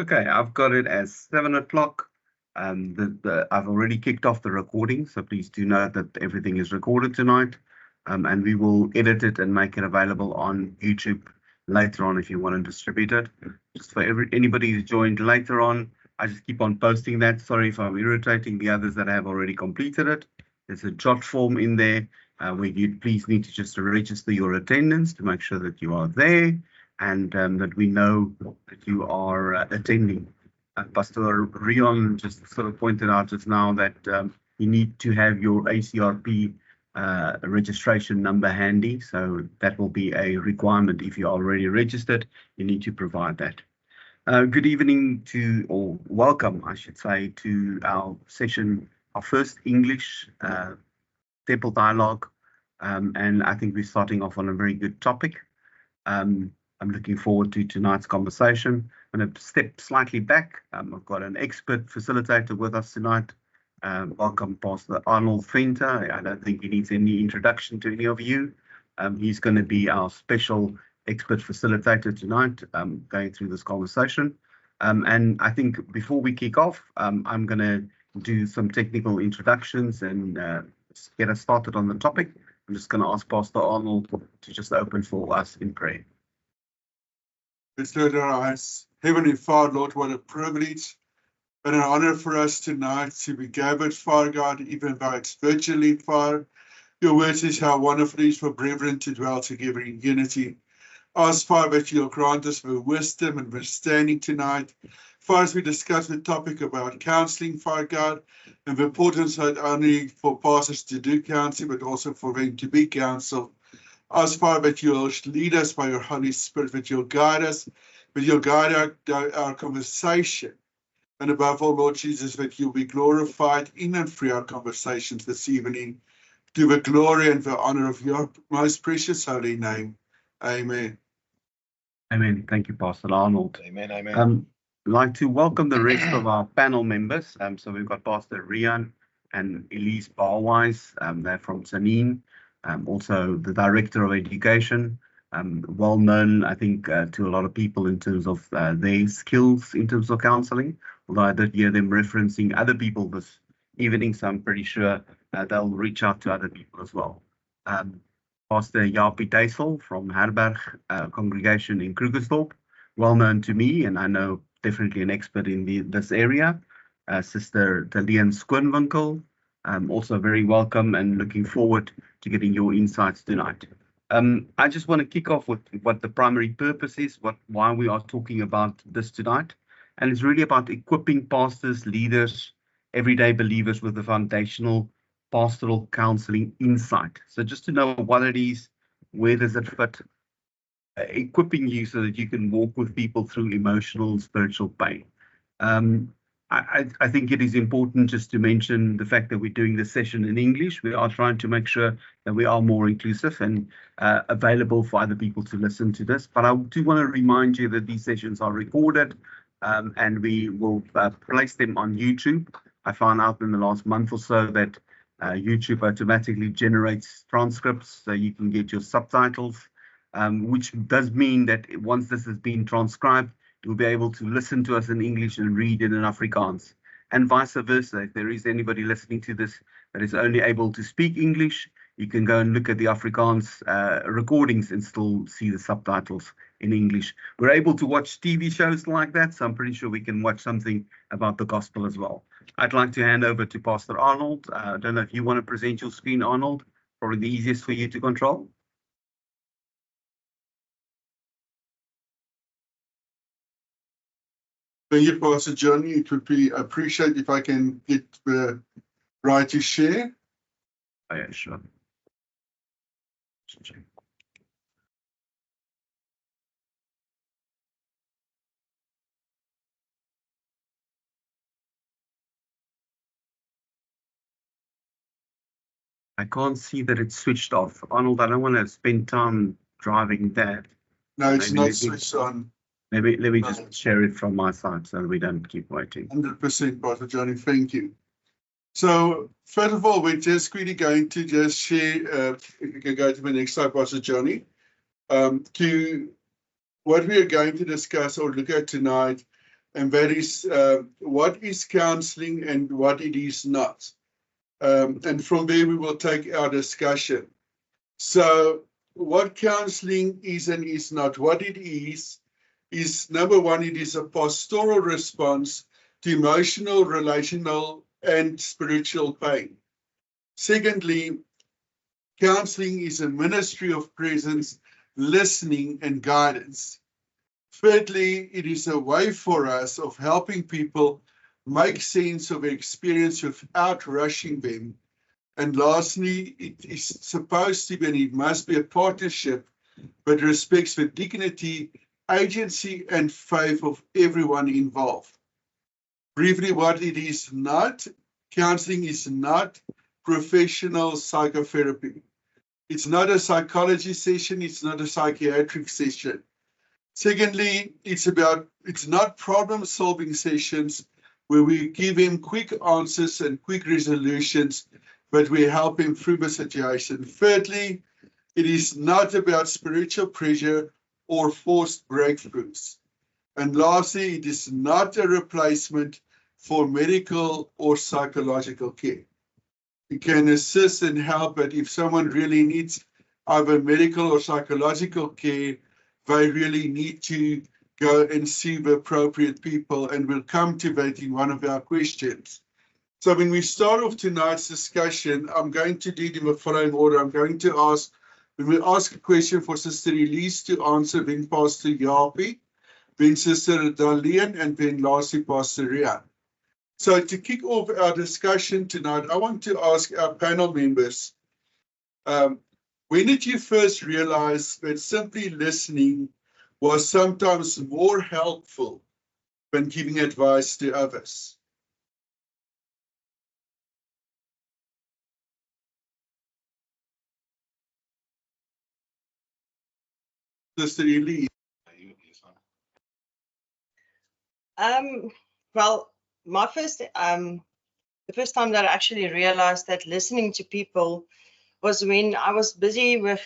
Okay, I've got it as 7 o'clock. I've already kicked off the recording, so please do note that everything is recorded tonight. And we will edit it and make it available on YouTube later on if you want to distribute it. Just for anybody who's joined later on, I just keep on posting that. Sorry if I'm irritating the others that have already completed it. There's a jot form in there where you please need to just register your attendance to make sure that you are there and that we know that you are attending. Pastor Rion just sort of pointed out just now that you need to have your ACRP registration number handy. So that will be a requirement. If you're already registered, you need to provide that. Good evening to, or welcome, I should say, to our session, our first English Temple Dialogue. And I think we're starting off on a very good topic. I'm looking forward to tonight's conversation. I'm going to step slightly back. I've got an expert facilitator with us tonight. Welcome, Pastor Arnold Venter. I don't think he needs any introduction to any of you. He's going to be our special expert facilitator tonight, going through this conversation. And I think before we kick off, I'm going to do some technical introductions and get us started on the topic. I'm just going to ask Pastor Arnold to just open for us in prayer. Let's close our eyes. Heavenly Father, Lord, what a privilege and an honor for us tonight to be gathered, Father God, even though it's virtually, Father. Your word says how wonderful it is for brethren to dwell together in unity. Ask, Father, that you'll grant us the wisdom and understanding tonight. Father, as we discuss the topic about counseling, Father God, and the importance not only for pastors to do counseling, but also for them to be counseled. Ask, Father, that you'll lead us by your Holy Spirit, that you'll guide us, that you'll guide our conversation. And above all, Lord Jesus, that you'll be glorified in and through our conversations this evening, to the glory and the honor of your most precious holy name. Amen. Amen. Thank you, Pastor Arnold. Amen, amen. I'd like to welcome the rest of our panel members. So we've got Pastor Rian and Elise Barwise. They're from Zanin. Also the Director of Education, well known, I think, to a lot of people in terms of their skills in terms of counseling, although I did hear them referencing other people this evening, so I'm pretty sure they'll reach out to other people as well. Pastor Jaapie Duisel from Herberg congregation in Krugersdorp, well known to me, and I know definitely an expert in this area. Sister Talian Skoonwinkel, also very welcome and looking forward to getting your insights tonight. I just want to kick off with what the primary purpose is, why we are talking about this tonight. And it's really about equipping pastors, leaders, everyday believers with the foundational pastoral counseling insight. So just to know what it is, where does it fit, equipping you so that you can walk with people through emotional, spiritual pain. I think it is important just to mention the fact that we're doing this session in English. We are trying to make sure that we are more inclusive and available for other people to listen to this. But I do want to remind you that these sessions are recorded and we will place them on YouTube. I found out in the last month or so that YouTube automatically generates transcripts so you can get your subtitles, which does mean that once this has been transcribed, you'll be able to listen to us in English and read it in Afrikaans, and vice versa. If there is anybody listening to this that is only able to speak English, you can go and look at the Afrikaans recordings and still see the subtitles in English. We're able to watch TV shows like that, so I'm pretty sure we can watch something about the gospel as well. I'd like to hand over to Pastor Arnold. I don't know if you want to present your screen, Arnold. Probably the easiest for you to control. Thank you, Pastor Johnny. It would be appreciated if I can get the right to share. Oh, yeah, sure. I can't see that it's switched off. Arnold, I don't want to spend time driving that. No, it's not switched on. Maybe let me just share it from my side so we don't keep waiting. 100%, Pastor Johnny. Thank you. So, first of all, we're just really going to just share, if you can go to the next slide, Pastor Johnny, to what we are going to discuss or look at tonight and that is what is counseling and what it is not. And from there, we will take our discussion. So what counseling is and is not. What it is number one, it is a pastoral response to emotional, relational, and spiritual pain. Secondly, counseling is a ministry of presence, listening, and guidance. Thirdly, it is a way for us of helping people make sense of experience without rushing them. And lastly, it is supposed to be, and it must be, a partnership that respects the dignity, agency, and faith of everyone involved. Briefly, what it is not, counseling is not professional psychotherapy. It's not a psychology session, it's not a psychiatric session. Secondly, it's not problem-solving sessions where we give him quick answers and quick resolutions, but we help him through the situation. Thirdly, it is not about spiritual pressure or forced breakthroughs. And lastly, it is not a replacement for medical or psychological care. It can assist and help, but if someone really needs either medical or psychological care, they really need to go and see the appropriate people, and we'll come to that in one of our questions. So when we start off tonight's discussion, I'm going to do it in the following order. I'm going to ask, when we ask a question for Sister Elise to answer, then Pastor Japie, then Sister Darlene, and then lastly Pastor Rian. So to kick off our discussion tonight, I want to ask our panel members, when did you first realize that simply listening was sometimes more helpful than giving advice to others? Sister Elise. Well, my first, the first time that I actually realized that listening to people was when I was busy with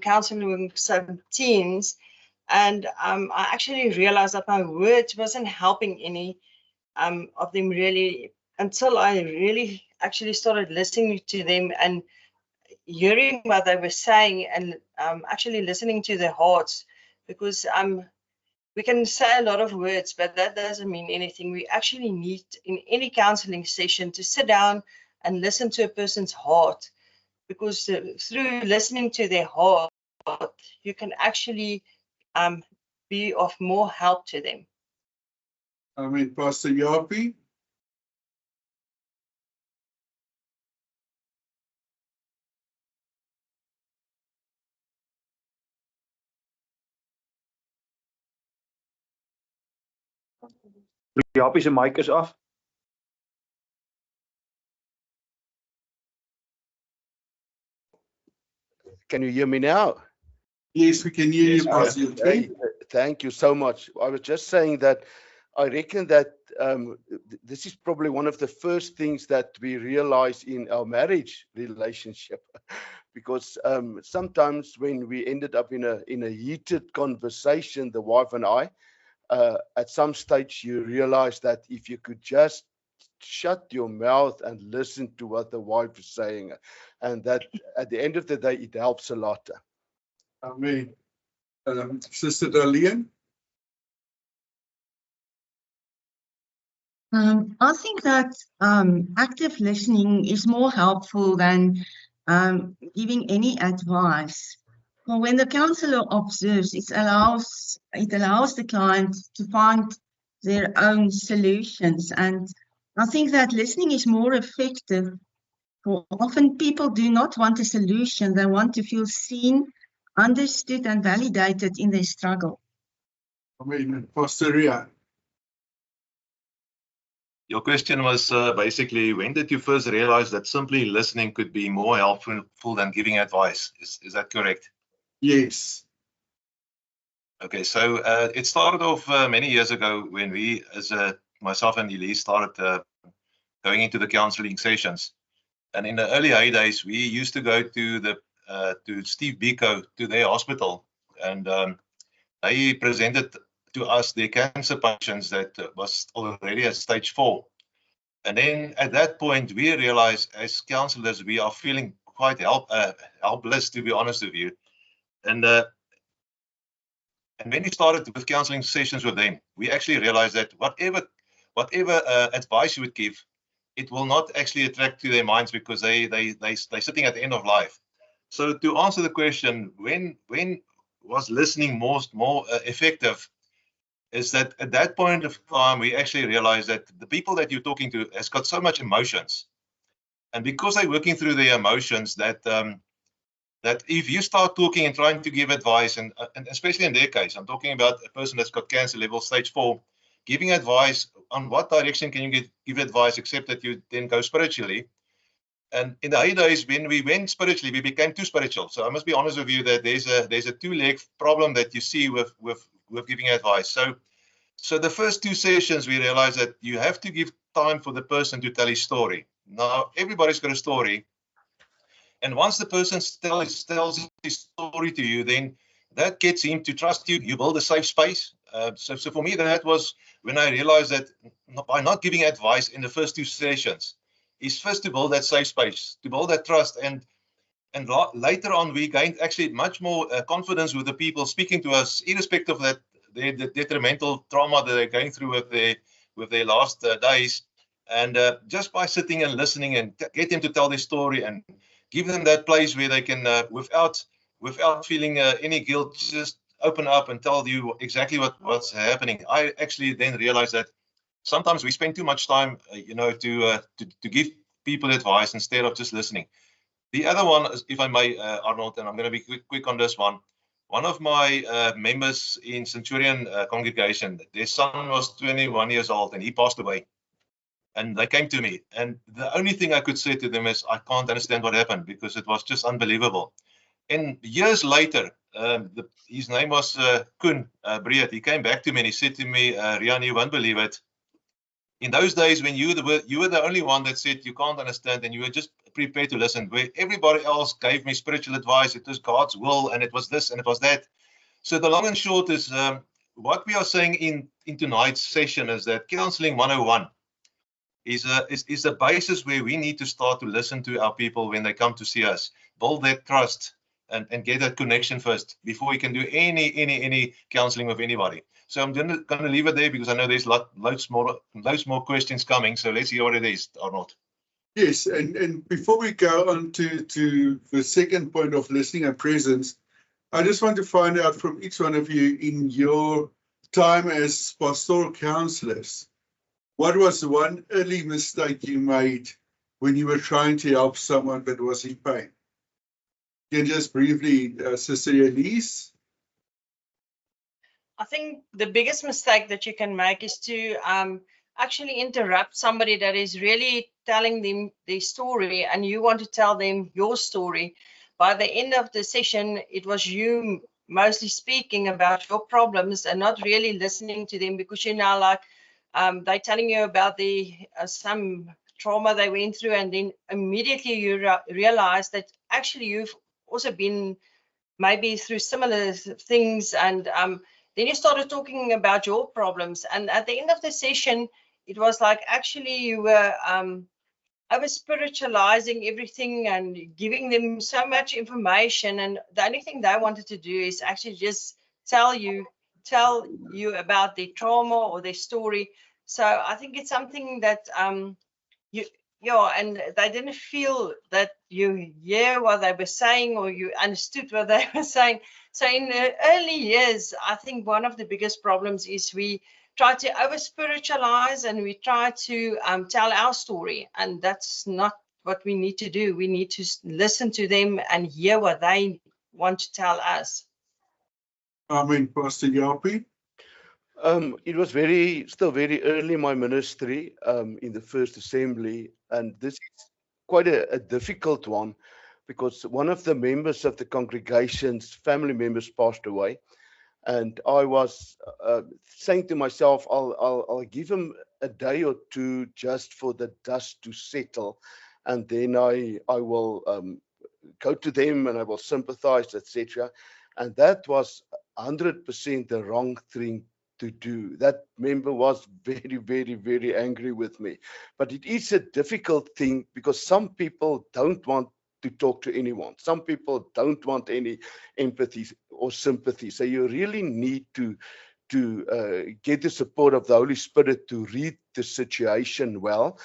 counseling some teens, and I actually realized that my words wasn't helping any of them really, until I really actually started listening to them and hearing what they were saying, and actually listening to their hearts, because we can say a lot of words, but that doesn't mean anything. We actually need, in any counseling session, to sit down and listen to a person's heart, because through listening to their heart, you can actually be of more help to them. Pastor Japie. Japie's mic is off. Can you hear me now? Yes, we can hear you, Yes, Pastor Japie. Thank you so much. I was just saying that I reckon that this is probably one of the first things that we realize in our marriage relationship, because sometimes when we ended up in a heated conversation, the wife and I, at some stage you realize that if you could just shut your mouth and listen to what the wife is saying, and that at the end of the day it helps a lot. Amen. Sister Darlene. I think that active listening is more helpful than giving any advice. Well, when the counselor observes, it allows the client to find their own solutions. And I think that listening is more effective. For often people do not want a solution. They want to feel seen, understood, and validated in their struggle. Amen. Pastor Rian. Your question was basically, when did you first realize that simply listening could be more helpful than giving advice? Is that correct? Yes. Okay, so it started off many years ago when we, myself and Elise, started going into the counseling sessions. And in the early heydays, we used to go to Steve Biko, to their hospital, and they presented to us their cancer patients that was already at stage 4. And then at that point, we realized as counselors, we are feeling quite helpless, to be honest with you. And when we started with counseling sessions with them, we actually realized that whatever advice you would give, it will not actually attract to their minds because they're sitting at the end of life. So to answer the question, when was listening more effective, is that at that point of time, we actually realized that the people that you're talking to has got so much emotions. And because they're working through their emotions, that if you start talking and trying to give advice, and especially in their case, I'm talking about a person that's got cancer level stage 4, giving advice on what direction can you give advice, except that you then go spiritually. And in the heydays, when we went spiritually, we became too spiritual. So I must be honest with you that there's a two-leg problem that you see with giving advice. So the first 2 sessions, we realized that you have to give time for the person to tell his story. Now, everybody's got a story. And once the person tells his story to you, then that gets him to trust you. You build a safe space. So for me, that was when I realized that by not giving advice in the first 2 sessions, is first to build that safe space, to build that trust. And later on, we gained actually much more confidence with the people speaking to us, irrespective of that the detrimental trauma that they're going through with their last days. And just by sitting and listening and get them to tell their story and give them that place where they can, without feeling any guilt, just open up and tell you exactly what's happening. I actually then realized that sometimes we spend too much time, to give people advice instead of just listening. The other one, if I may, Arnold, and I'm going to be quick on this one. One of my members in Centurion congregation, their son was 21 years old and he passed away. And they came to me, and the only thing I could say to them is, I can't understand what happened because it was just unbelievable. And years later, his name was Koen Breed. He came back to me and he said to me, Rian, you won't believe it. In those days when you were the only one that said you can't understand and you were just prepared to listen, where everybody else gave me spiritual advice, it was God's will and it was this and it was that. So the long and short is what we are saying in tonight's session is that Counseling 101 is a basis where we need to start to listen to our people when they come to see us, build that trust and get that connection first before we can do any counseling with anybody. So I'm going to leave it there because I know there's loads more questions coming. So let's hear what it is, Arnold. Yes, and before we go on to the second point of listening and presence, I just want to find out from each one of you in your time as pastoral counselors, what was the one early mistake you made when you were trying to help someone that was in pain? Can you just briefly, Sister Elise? I think the biggest mistake that you can make is to actually interrupt somebody that is really telling them their story and you want to tell them your story. By the end of the session, it was you mostly speaking about your problems and not really listening to them because you're now like, they're telling you about some trauma they went through, and then immediately you realize that actually you've also been maybe through similar things, and then you started talking about your problems. And at the end of the session, it was like actually you were over spiritualizing everything and giving them so much information, and the only thing they wanted to do is actually just tell you about their trauma or their story. So I think it's something that and they didn't feel that you hear what they were saying or you understood what they were saying. So in the early years, I think one of the biggest problems is we try to over spiritualize and we try to tell our story, and that's not what we need to do. We need to listen to them and hear what they want to tell us. Amen, Pastor Japie. It was still very early in my ministry in the first assembly, and this is quite a difficult one because one of the members of the congregation's family members passed away, and I was saying to myself, I'll give him a day or two just for the dust to settle, and then I will go to them and I will sympathize, etc. And that was 100% the wrong thing to do. That member was very, very, very angry with me. But it is a difficult thing because some people don't want to talk to anyone. Some people don't want any empathy or sympathy. So you really need to get the support of the Holy Spirit to read the situation well.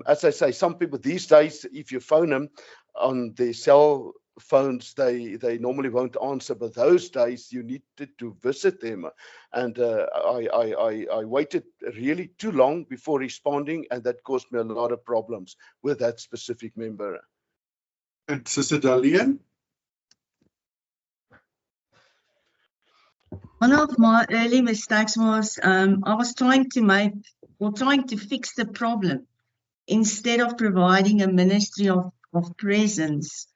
As I say, some people these days, if you phone them on their cell phones, they normally won't answer, but those days you needed to visit them. And I waited really too long before responding, and that caused me a lot of problems with that specific member. And Sister Darlene? One of my early mistakes was I was trying to fix the problem instead of providing a ministry of presence.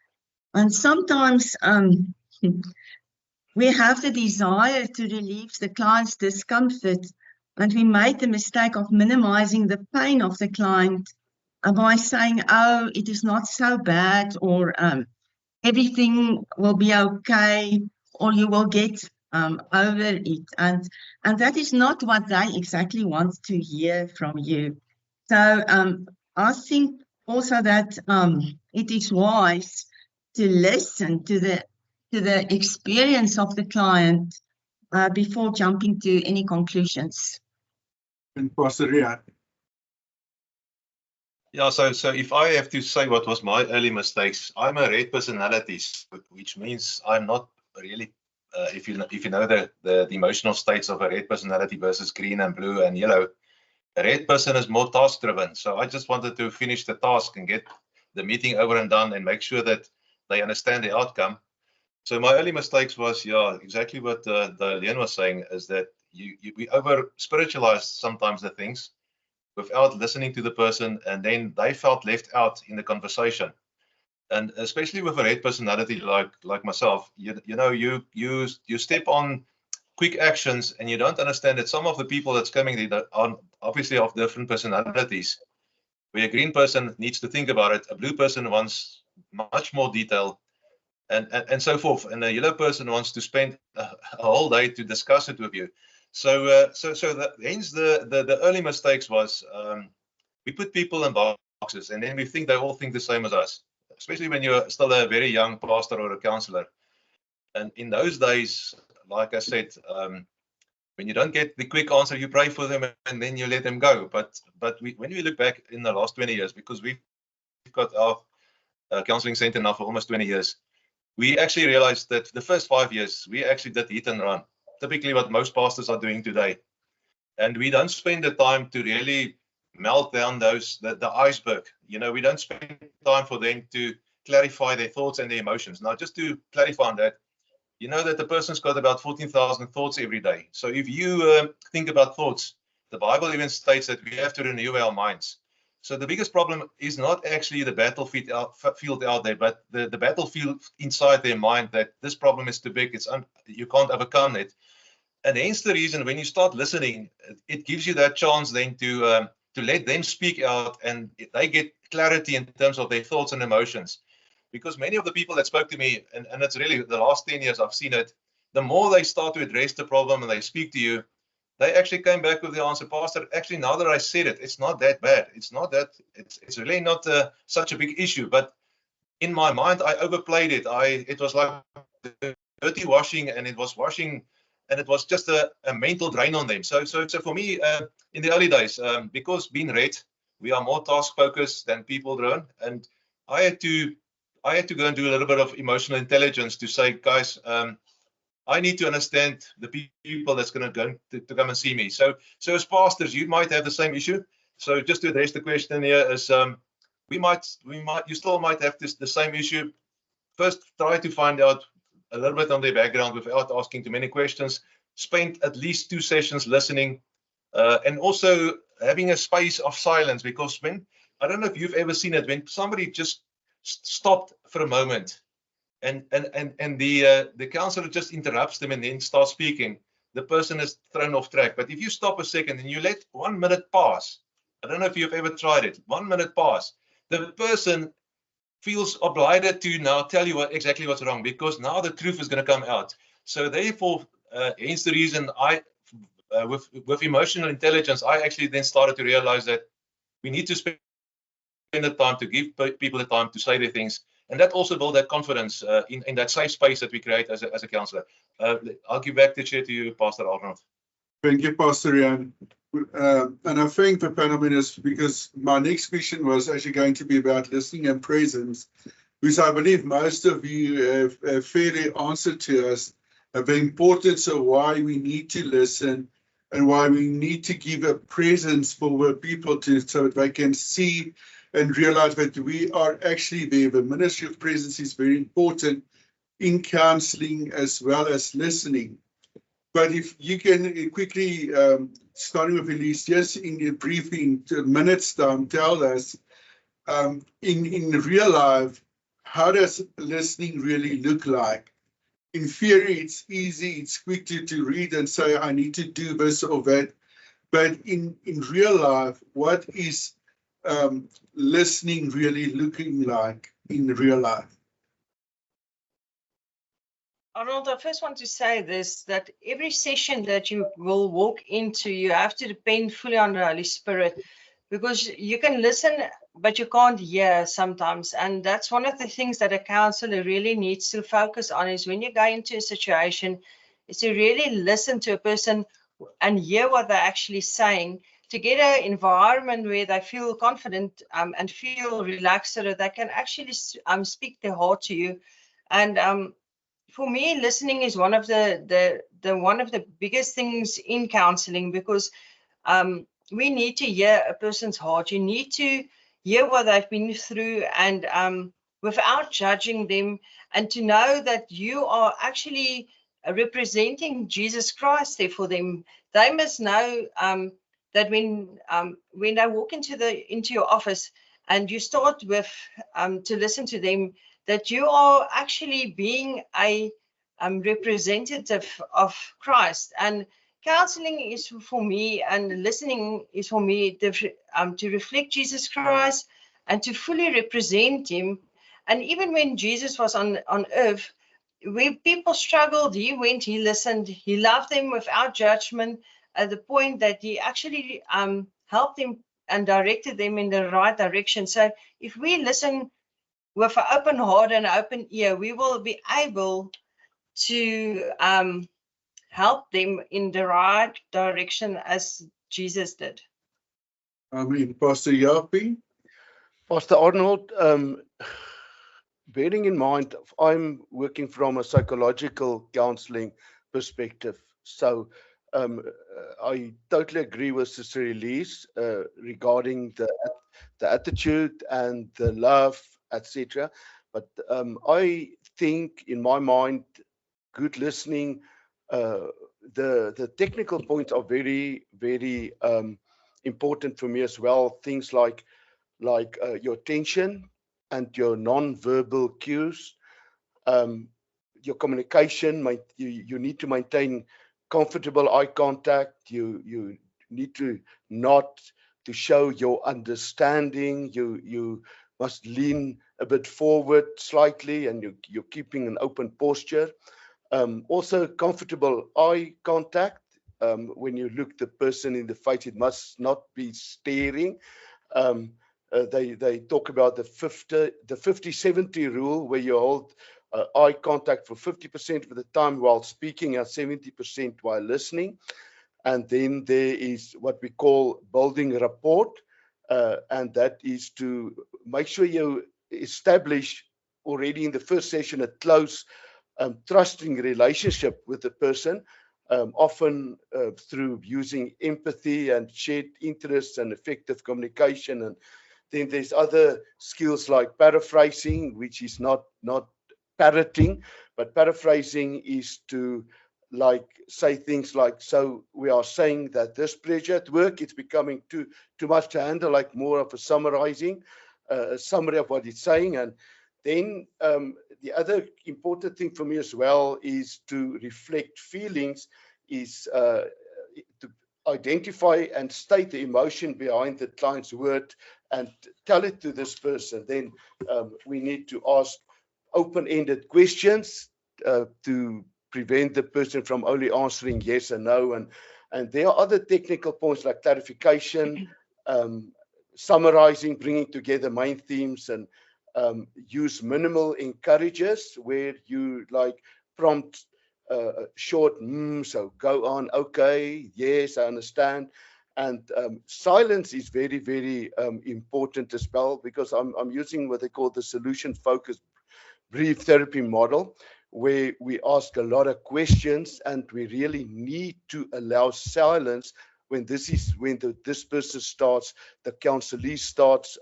And sometimes we have the desire to relieve the client's discomfort, and we made the mistake of minimizing the pain of the client by saying, oh, it is not so bad, or everything will be okay, or you will get over it. And that is not what they exactly want to hear from you. So I think also that it is wise to listen to the experience of the client before jumping to any conclusions. And Pastor Rian? Yeah, so if I have to say what was my early mistakes, I'm a red personality, which means I'm not really, if you know the emotional states of a red personality versus green and blue and yellow, a red person is more task driven. So I just wanted to finish the task and get the meeting over and done and make sure that they understand the outcome. So my early mistakes was, yeah, exactly what Leon was saying, is that we over spiritualize sometimes the things without listening to the person, and then they felt left out in the conversation. And especially with a red personality like myself, you step on quick actions and you don't understand that some of the people that's coming there are obviously of different personalities. Where a green person needs to think about it, a blue person wants much more detail, and so forth. And a yellow person wants to spend a whole day to discuss it with you. So hence the early mistakes was we put people in boxes, and then we think they all think the same as us, especially when you're still a very young pastor or a counselor. And in those days, like I said, when you don't get the quick answer, you pray for them and then you let them go. But when we look back in the last 20 years, because we've got our counseling center now for almost 20 years, we actually realized that the first 5 years, we actually did hit and run. Typically what most pastors are doing today. And we don't spend the time to really melt down the iceberg. We don't spend time for them to clarify their thoughts and their emotions. Now, just to clarify on that, you know that the person's got about 14,000 thoughts every day. So if you think about thoughts, the Bible even states that we have to renew our minds. So the biggest problem is not actually the battlefield out there, but the battlefield inside their mind, that this problem is too big, you can't overcome it. And hence the reason when you start listening, it gives you that chance then to let them speak out, and they get clarity in terms of their thoughts and emotions. Because many of the people that spoke to me, and it's really the last 10 years I've seen it, the more they start to address the problem and they speak to you, they actually came back with the answer, Pastor, actually, now that I said it, it's not that bad. It's really not such a big issue. But in my mind, I overplayed it. It was like dirty washing, and it was washing, and it was just a mental drain on them. So for me, in the early days, because being red, we are more task focused than people driven, and I had to go and do a little bit of emotional intelligence to say, guys, I need to understand the people that's going to come and see me. So as pastors, you might have the same issue. So just to address the question here is, you still might have the same issue. First, try to find out a little bit on their background without asking too many questions. Spend at least 2 sessions listening, and also having a space of silence, because I don't know if you've ever seen it, when somebody just stopped for a moment and the counselor just interrupts them and then starts speaking, the person is thrown off track. But if you stop a second and you let 1 minute pass, I don't know if you've ever tried it, 1 minute pass, the person feels obliged to now tell you exactly what's wrong, because now the truth is going to come out. So therefore, hence the reason I with emotional intelligence, I actually then started to realize that we need to spend the time to give people the time to say their things, and that also build that confidence in that safe space that we create as a counselor. I'll give back the chair to you, Pastor Arnold. Thank you, Pastor Jan. And I thank the panel members, because my next question was actually going to be about listening and presence, which I believe most of you have fairly answered to us, of the importance of why we need to listen and why we need to give a presence for the people so that they can see and realize that we are actually there. The ministry of presence is very important in counseling as well as listening. But if you can quickly, starting with Elise, just in your briefing, minutes time, tell us, in real life, how does listening really look like? In theory, it's easy, it's quick to read and say, I need to do this or that. But in real life, what is listening really looking like in real life? Arnold, I first want to say this, that every session that you will walk into, you have to depend fully on the Holy Spirit, because you can listen, but you can't hear sometimes. And that's one of the things that a counselor really needs to focus on, is when you go into a situation, is to really listen to a person and hear what they're actually saying, to get an environment where they feel confident and feel relaxed, so that they can actually speak their heart to you. And for me, listening is one of the biggest things in counseling, because we need to hear a person's heart. You need to hear what they've been through, and without judging them, and to know that you are actually representing Jesus Christ there for them. They must know that when they walk into your office and you start with to listen to them, that you are actually being a representative of Christ. And counseling is for me, and listening is for me, to reflect Jesus Christ and to fully represent him. And even when Jesus was on earth, where people struggled, he went, he listened, he loved them without judgment, at the point that he actually helped them and directed them in the right direction. So if we listen with an open heart and open ear, we will be able to help them in the right direction as Jesus did. I mean, Pastor Japie? Pastor Arnold, bearing in mind, I'm working from a psychological counseling perspective. So I totally agree with Sister Elise regarding the attitude and the love, etc. But I think, in my mind, good listening, the technical points are very, very important for me as well. Things like your attention and your non-verbal cues, your communication. You need to maintain comfortable eye contact. You need to not to show your understanding. You must lean a bit forward slightly, and you're keeping an open posture. Also, comfortable eye contact. When you look the person in the face, it must not be staring. They talk about the 50-70 rule, where you hold eye contact for 50% of the time while speaking and 70% while listening. And then there is what we call building rapport, and that is to make sure you establish already in the first session a close trusting relationship with the person, often through using empathy and shared interests and effective communication. And then there's other skills like paraphrasing, which is not parroting, but paraphrasing is to say things like, so we are saying that this pressure at work, it's becoming too much to handle, like more of a summarizing, a summary of what it's saying. And then the other important thing for me as well is to reflect feelings, is to identify and state the emotion behind the client's word and tell it to this person. Then we need to ask open-ended questions to prevent the person from only answering yes and no. And And there are other technical points like clarification, summarizing, bringing together main themes, and use minimal encourages where you like prompt short, so go on, okay, yes, I understand. And silence is very, very important as well, because I'm using what they call the solution-focused brief therapy model, where we ask a lot of questions and we really need to allow silence when this person starts, the counselee starts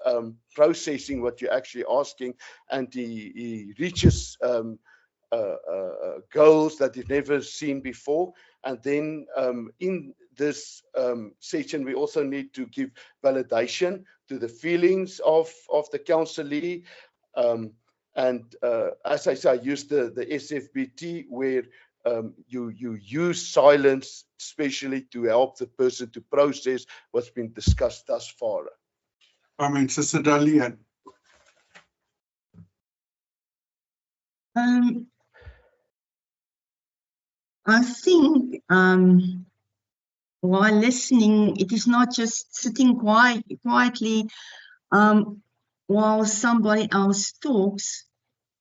processing what you're actually asking, and he reaches goals that he's never seen before. And then in this session, we also need to give validation to the feelings of the counselee. And as I say, I use the SFBT, where you use silence especially to help the person to process what's been discussed thus far. I mean, Sister Darlene. I think while listening, it is not just sitting quietly while somebody else talks,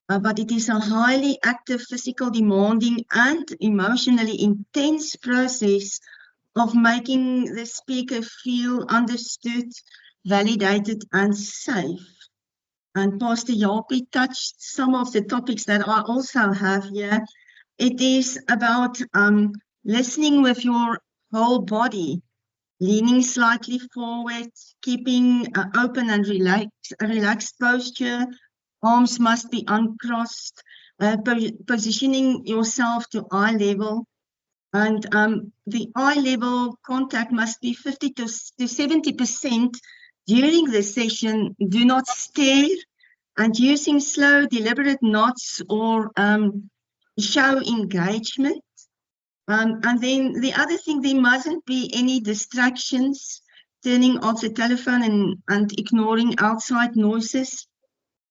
but it is a highly active, physical, demanding, and emotionally intense process of making the speaker feel understood, validated, and safe. And Pastor Japie touched some of the topics that I also have here. It is about listening with your whole body, leaning slightly forward, keeping open and relaxed posture. Arms must be uncrossed, positioning yourself to eye level. And the eye level contact must be 50 to 70% during the session. Do not stare, and using slow, deliberate nods or show engagement. And then the other thing, there mustn't be any distractions, turning off the telephone and ignoring outside noises.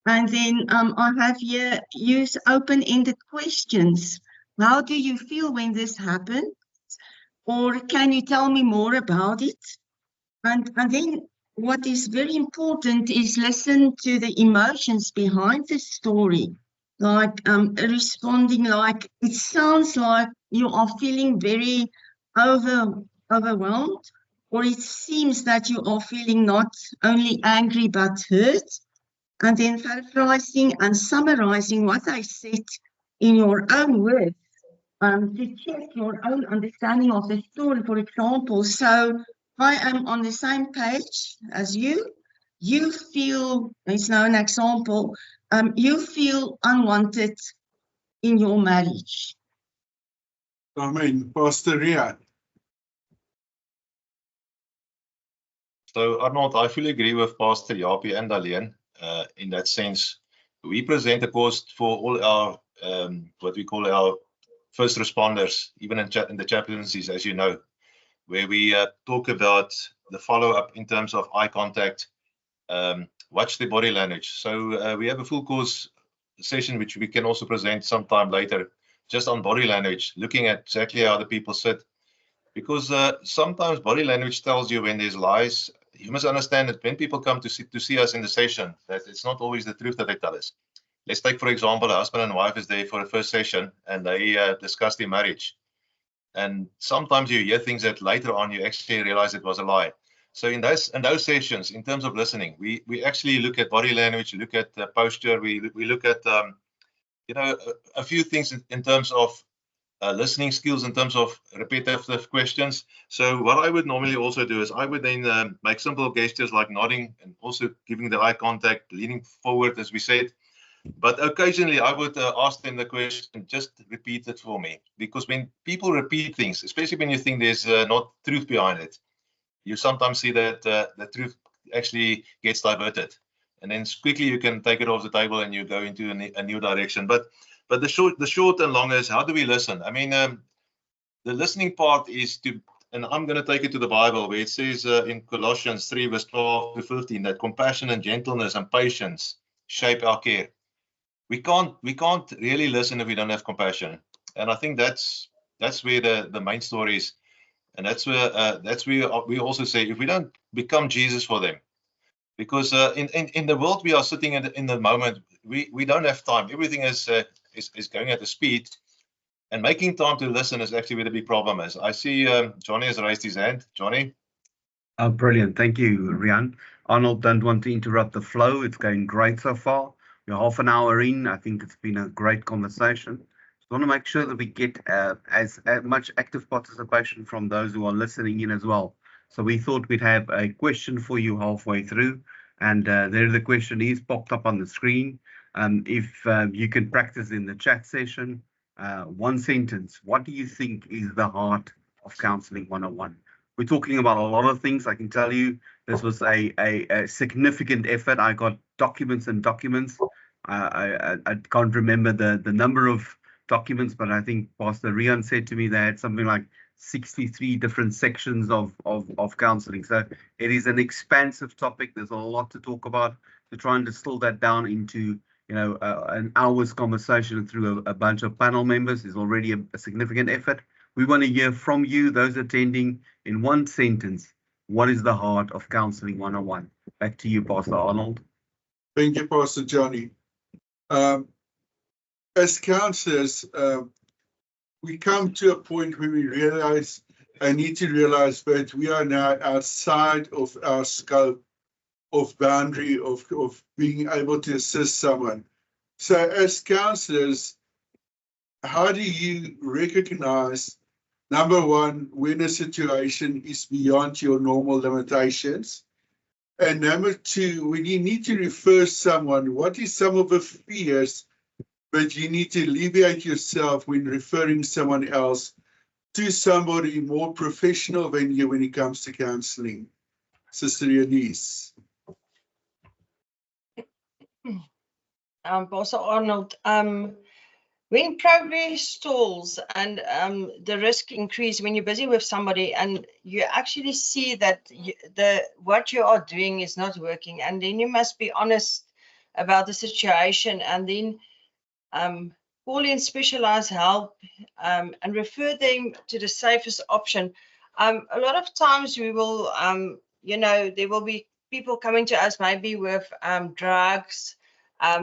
And then I have here, use open-ended questions. How do you feel when this happened? Or can you tell me more about it? And then what is very important is listen to the emotions behind the story. Like responding like, it sounds like you are feeling very overwhelmed, or it seems that you are feeling not only angry but hurt. And then paraphrasing and summarizing what I said in your own words to check your own understanding of the story. For example, so I am on the same page as you. You feel, it's now an example, you feel unwanted in your marriage. I mean, Pastor Rian. So Arnold, I fully agree with Pastor Japie and Darlene in that sense. We present a course for all our, what we call our first responders, even in the chaplaincies, as you know, where we talk about the follow-up in terms of eye contact, watch the body language. So we have a full course session, which we can also present sometime later, just on body language, looking at exactly how the people sit. Because sometimes body language tells you when there's lies. You must understand that when people come to see us in the session, that it's not always the truth that they tell us. Let's take, for example, a husband and wife is there for the first session and they discuss their marriage. And sometimes you hear things that later on you actually realize it was a lie. So in those sessions, in terms of listening, we actually look at body language, look at posture, we look at a few things in terms of listening skills, in terms of repetitive questions. So what I would normally also do is I would then make simple gestures like nodding and also giving the eye contact, leaning forward, as we said. But occasionally I would ask them the question, just repeat it for me. Because when people repeat things, especially when you think there's not truth behind it, you sometimes see that the truth actually gets diverted. And then quickly you can take it off the table and you go into a new direction. But the short and long is, how do we listen? I mean, the listening part is to, and I'm going to take it to the Bible, where it says in Colossians 3, verse 12 to 15, that compassion and gentleness and patience shape our care. We can't really listen if we don't have compassion. And I think that's where the main story is. And that's where we also say, if we don't become Jesus for them, because in the world we are sitting in the moment, we don't have time. Everything is going at a speed, and making time to listen is actually where the big problem is. I see Johnny has raised his hand. Johnny. Oh, brilliant. Thank you, Rian. Arnold, don't want to interrupt the flow. It's going great so far. We're half an hour in. I think it's been a great conversation. Just want to make sure that we get as much active participation from those who are listening in as well. So we thought we'd have a question for you halfway through. And there the question is popped up on the screen. If you can practice in the chat session, one sentence. What do you think is the heart of Counseling 101? We're talking about a lot of things. I can tell you this was a significant effort. I got documents and documents. I can't remember the number of documents, but I think Pastor Rian said to me they had something like 63 different sections of counseling. So it is an expansive topic. There's a lot to talk about. To try and distill that down into an hour's conversation through a bunch of panel members is already a significant effort. We want to hear from you, those attending, in one sentence. What is the heart of Counseling 101? Back to you, Pastor Arnold. Thank you, Pastor Johnny. As counselors, we come to a point where we need to realize that we are now outside of our scope of boundary of being able to assist someone. So as counselors, how do you recognize, number one, when a situation is beyond your normal limitations? And number two, when you need to refer someone, what is some of the fears that you need to alleviate yourself when referring someone else to somebody more professional than you when it comes to counseling? Sister Eunice. Pastor Arnold, when progress stalls and the risk increase, when you're busy with somebody and you actually see that what you are doing is not working, and then you must be honest about the situation, and then call in specialized help and refer them to the safest option. A lot of times we will, there will be people coming to us maybe with drugs,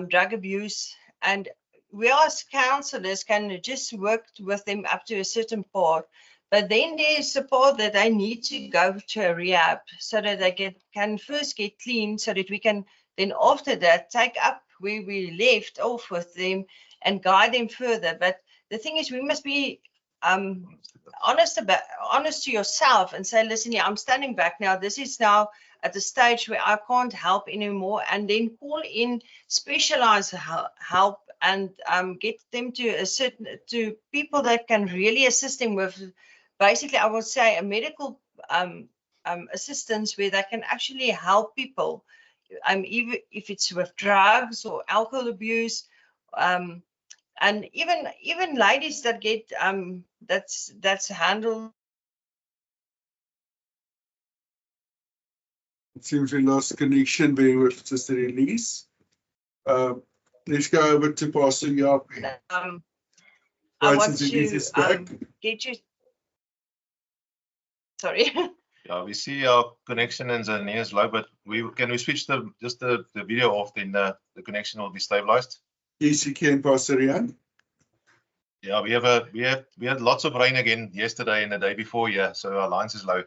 drug abuse, and we as counselors can just work with them up to a certain part, but then there's support that they need to go to a rehab so that they can first get clean, so that we can then after that take up where we left off with them and guide them further. But the thing is, we must be honest to yourself and say, listen, yeah, I'm standing back now. This is now at the stage where I can't help anymore, and then call in specialized help and get them to people that can really assist them with, basically, I would say, a medical assistance where they can actually help people, even if it's with drugs or alcohol abuse, and even ladies that get that's handled. It seems we lost connection there with Sister Elise. Let's go over to Pastor Yapi. I want to get you. Sorry. Yeah, we see our connection in Zania is low, but can we switch just the video off? Then the connection will be stabilized. Yes, you can, Pastor Rian. Yeah, we had lots of rain again yesterday and the day before. Yeah, so our lines is low.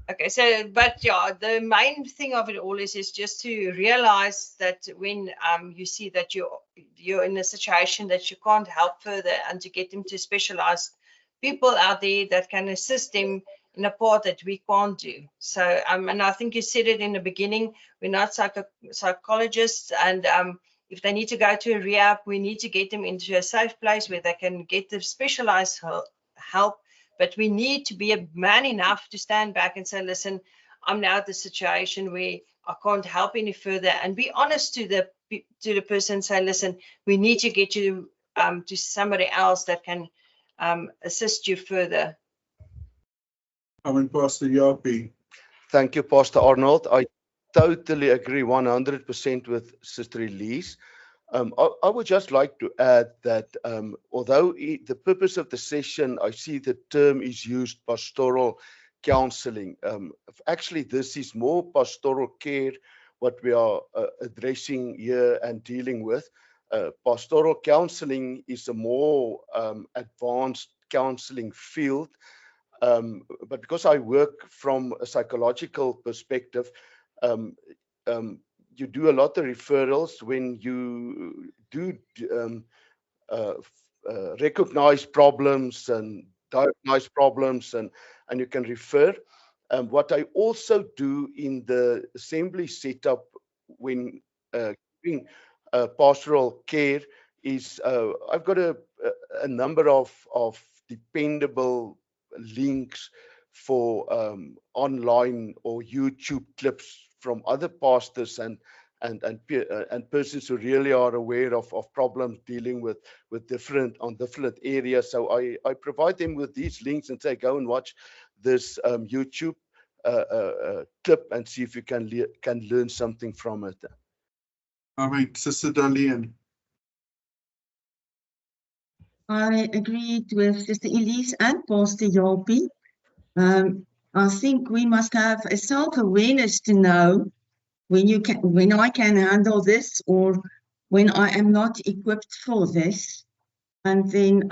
Okay, so but yeah, the main thing of it all is just to realize that when you see that you're in a situation that you can't help further, and to get them to specialized people out there that can assist them in a part that we can't do. So and I think you said it in the beginning, we're not psychologists, and if they need to go to a rehab, we need to get them into a safe place where they can get the specialized help. But we need to be a man enough to stand back and say, listen, I'm now at the situation where I can't help any further, and be honest to the person, say, listen, we need to get you to somebody else that can assist you further. Pastor Yapi. Thank you, Pastor Arnold. I totally agree 100% with Sister Elise. I would just like to add that although the purpose of the session, I see the term is used, pastoral counseling. Actually, this is more pastoral care, what we are addressing here and dealing with. Pastoral counseling is a more advanced counseling field. But because I work from a psychological perspective, you do a lot of referrals when you do recognize problems and diagnose problems, and you can refer. What I also do in the assembly setup when giving pastoral care is I've got a number of dependable links for online or YouTube clips from other pastors and persons who really are aware of problems dealing with different areas. So I provide them with these links and say, go and watch this YouTube clip and see if you can learn something from it. I mean, Sister Darlene. I agreed with Sister Elise and Pastor Japie. I think we must have a self-awareness to know when I can handle this or when I am not equipped for this. And then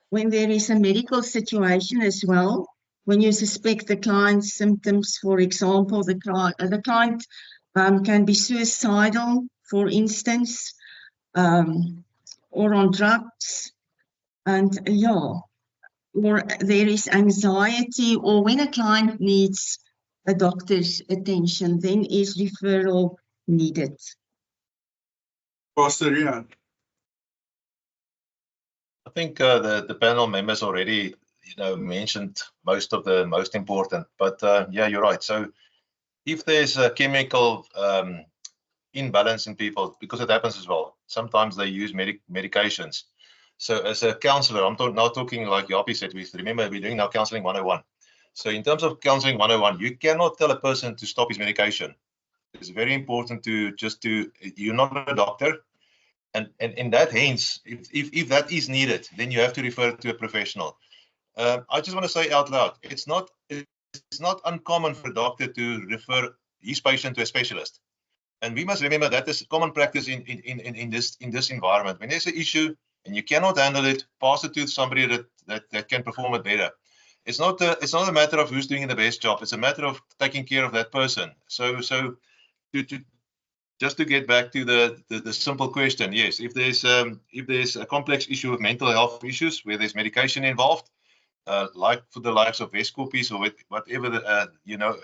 when there is a medical situation as well, when you suspect the client's symptoms, for example, the client can be suicidal, for instance, or on drugs, and or there is anxiety, or when a client needs a doctor's attention, then is referral needed. Pastor Rian. I think the panel members already, mentioned most of the most important. But yeah, you're right. So if there's a chemical imbalance in people, because it happens as well, sometimes they use medications. So as a counselor, I'm not talking like Japie said. Remember, we're doing now counseling 101. So in terms of counseling 101, you cannot tell a person to stop his medication. It's very important you're not a doctor. And in that hence, if that is needed, then you have to refer to a professional. I just want to say out loud, it's not uncommon for a doctor to refer his patient to a specialist. And we must remember that is common practice in this environment. When there's an issue and you cannot handle it, pass it to somebody that can perform it better. It's not a matter of who's doing the best job. It's a matter of taking care of that person. So just to get back to the simple question, yes, if there's a complex issue of mental health issues where there's medication involved, like for the likes of Westkoppies or whatever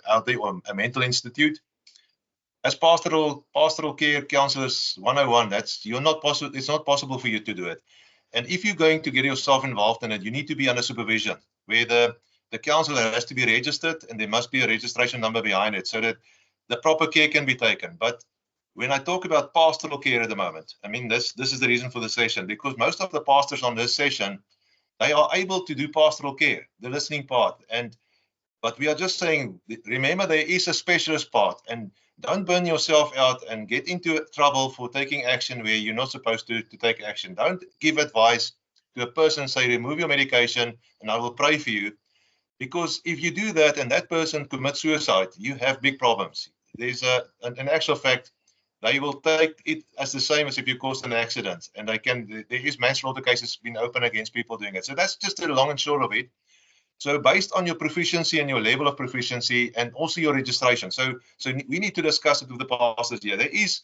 out there, or a mental institute, as pastoral care counselors 101, it's not possible for you to do it. And if you're going to get yourself involved in it, you need to be under supervision, where the counselor has to be registered and there must be a registration number behind it so that the proper care can be taken. But when I talk about pastoral care at the moment, I mean, this is the reason for the session, because most of the pastors on this session, they are able to do pastoral care, the listening part. But we are just saying, remember, there is a specialist part, and don't burn yourself out and get into trouble for taking action where you're not supposed to take action. Don't give advice to a person, say, remove your medication and I will pray for you. Because if you do that and that person commits suicide, you have big problems. There's an actual fact, they will take it as the same as if you caused an accident. And there is manslaughter cases being opened against people doing it. So that's just the long and short of it. So based on your proficiency and your level of proficiency and also your registration. So we need to discuss it with the pastors here. There is